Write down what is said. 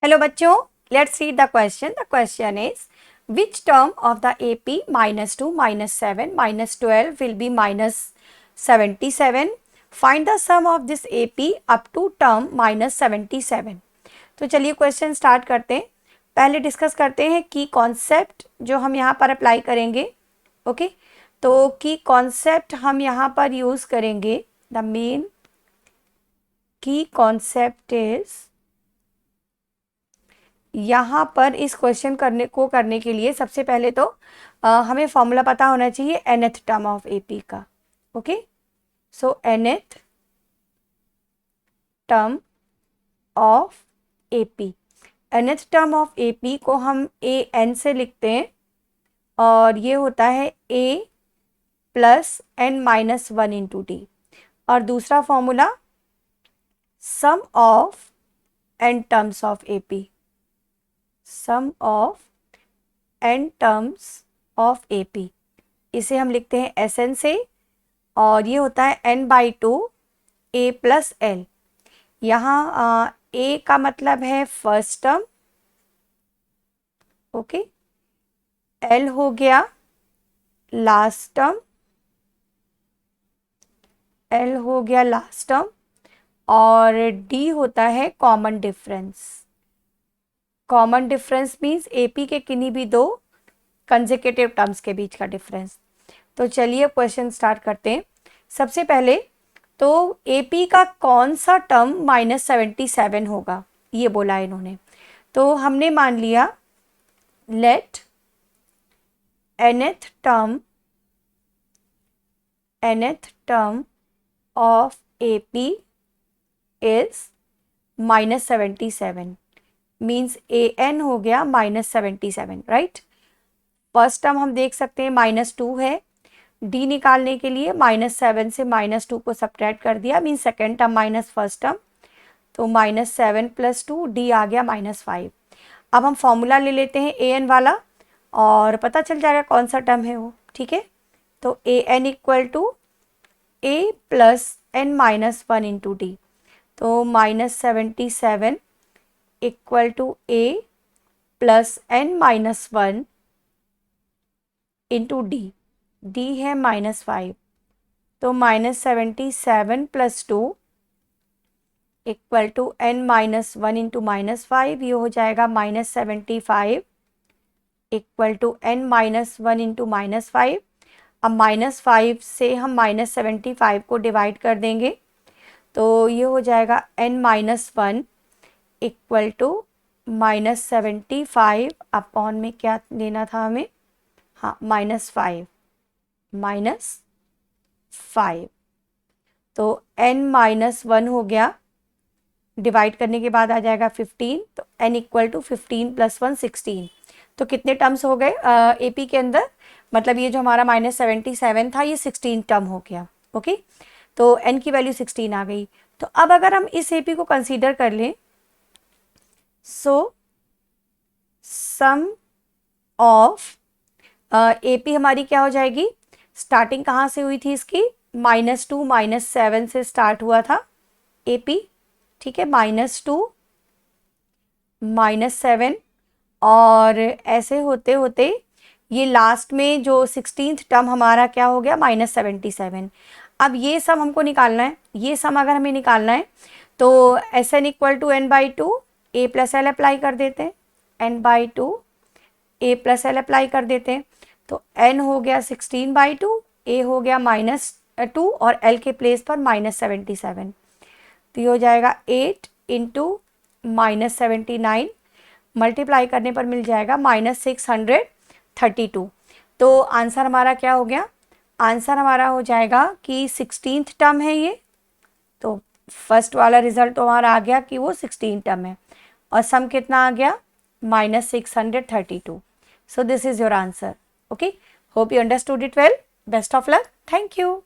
Hello बच्चों, let's read the question. The question is which term of the AP -2 -7 -12 will be -77. Find the sum of this AP up to term -77. तो चलिए question start करते हैं. पहले discuss करते हैं की कॉन्सेप्ट जो हम यहाँ पर अप्लाई करेंगे. ओके तो की कॉन्सेप्ट हम यहाँ पर यूज करेंगे. द मेन की कॉन्सेप्ट इज, यहाँ पर इस क्वेश्चन करने के लिए सबसे पहले तो हमें फॉर्मूला पता होना चाहिए nth टर्म ऑफ AP का. Okay so nth term of AP, nth term of AP को हम an से लिखते हैं और ये होता है a plus n minus 1 into D. और दूसरा formula sum of n terms of AP, sum of n terms of AP, इसे हम लिखते हैं Sn से और ये होता है n/2 a प्लस l. यहाँ a का मतलब है फर्स्ट टर्म. ओके l हो गया लास्ट टर्म, l हो गया लास्ट टर्म और d होता है common difference. Common difference means AP के किन्हीं भी दो कंसेक्यूटिव टर्म्स के बीच का डिफरेंस. तो चलिए क्वेश्चन स्टार्ट करते हैं. सबसे पहले तो AP का कौन सा टर्म -77 होगा ये बोला इन्होंने. तो हमने मान लिया let nth term of AP is -77 means an हो गया -77. राइट, फर्स्ट टर्म हम देख सकते हैं -2 है. d निकालने के लिए -7 से -2 को सब्ट्रैक्ट कर दिया means second term minus first term. तो -7 + 2 d आ गया -5. अब हम फॉर्मूला ले लेते हैं an वाला और पता चल जाएगा कौन सा टर्म है वो. ठीक है, तो an equal to a plus n minus 1 into D. तो -77 equal to a plus n minus 1 into D. D है -5. तो -77 + 2 equal to n minus 1 into -5. ये हो जाएगा -75 equal to n minus 1 into -5. अब -5 से हम -75 को डिवाइड कर देंगे तो ये हो जाएगा n minus 1 equal to -75 upon में क्या लेना था हमें, हाँ -5. तो n माइनस 1 हो गया, डिवाइड करने के बाद आ जाएगा 15. तो n इक्वल टू 15 + 1 16. तो कितने टर्म्स हो गए AP के अंदर, मतलब ये जो हमारा -77 था ये 16 टर्म हो गया. ओके तो n की वैल्यू 16 आ गई. तो अब अगर हम इस AP को कंसीडर कर लें, सो सम ऑफ AP हमारी क्या हो जाएगी, स्टार्टिंग कहाँ से हुई थी इसकी, -2 -7 से स्टार्ट हुआ था AP. ठीक है, -2 -7 और ऐसे होते होते ये लास्ट में जो 16th टर्म हमारा क्या हो गया -77. अब ये सम हमको निकालना है. ये सम अगर हमें निकालना है तो Sn equal to n/2 a plus l apply कर देते हैं. n/2 a plus l apply कर देते हैं. तो n हो गया 16/2, a हो गया -2 और l के प्लेस पर -77. तो ये हो जाएगा 8 इंटू -79 मल्टीप्लाई करने पर मिल जाएगा -632. तो आंसर हमारा क्या हो गया, आंसर हमारा हो जाएगा कि 16th टर्म है ये. तो फर्स्ट वाला रिजल्ट तो हमारा आ गया कि वो 16 टर्म है और सम कितना आ गया -632. So this is your answer. Okay, hope you understood it well. Best of luck. Thank you.